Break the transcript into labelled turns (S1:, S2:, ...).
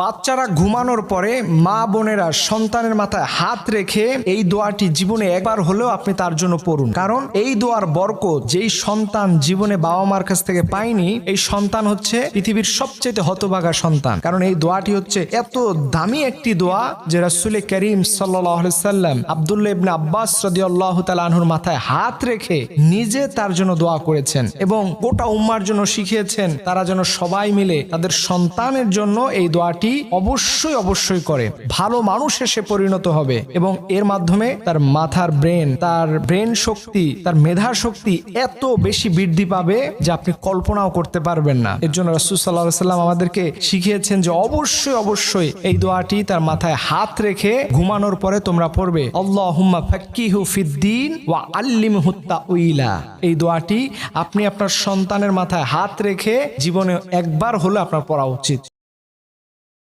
S1: বাচ্চারা ঘুমানোর পরে মা বোনেরা সন্তানের মাথায় হাত রেখে এই দোয়াটি জীবনে একবার হলেও আপনি তার জন্য পড়ুন। কারণ এই দোয়ার বরকত যেই সন্তান জীবনে বাবা মার কাছ থেকে পায়নি, এই সন্তান হচ্ছে পৃথিবীর সবচেয়ে হতভাগা সন্তান। কারণ এই দোয়াটি হচ্ছে এত দামি একটি দোয়া যে রাসূল করিম সাল্লাল্লাহু আলাইহি সাল্লাম আব্দুল্লাহ ইবনে আব্বাস রাদিয়াল্লাহু তাআলা আনহুর মাথায় হাত রেখে নিজে তার জন্য দোয়া করেছেন এবং গোটা উম্মার জন্য শিখিয়েছেন তারা যেন সবাই মিলে তাদের সন্তানের জন্য এই দোয়াটি অবশ্যই করে। ভালো মানুষে সে পরিণত হবে এবং এর মাধ্যমে তার মাথার তার ব্রেন শক্তি, তার মেধা শক্তি এত বেশি বৃদ্ধি পাবে যে আপনি কল্পনাও করতে পারবেন না। এর জন্য রাসূল সাল্লাল্লাহু আলাইহি সাল্লাম আমাদেরকে শিখিয়েছেন যে অবশ্যই এই দোয়াটি তার মাথায় হাত রেখে ঘুমানোর পরে তোমরা পড়বে, আল্লাহুম্মা ফাক্কিহু ফিদ্দীন ওয়া আল্লিমহু তাউইলা। এই দোয়াটি আপনি আপনার সন্তানের মাথায় হাত রেখে জীবনে একবার হলে আপনার পড়া উচিত।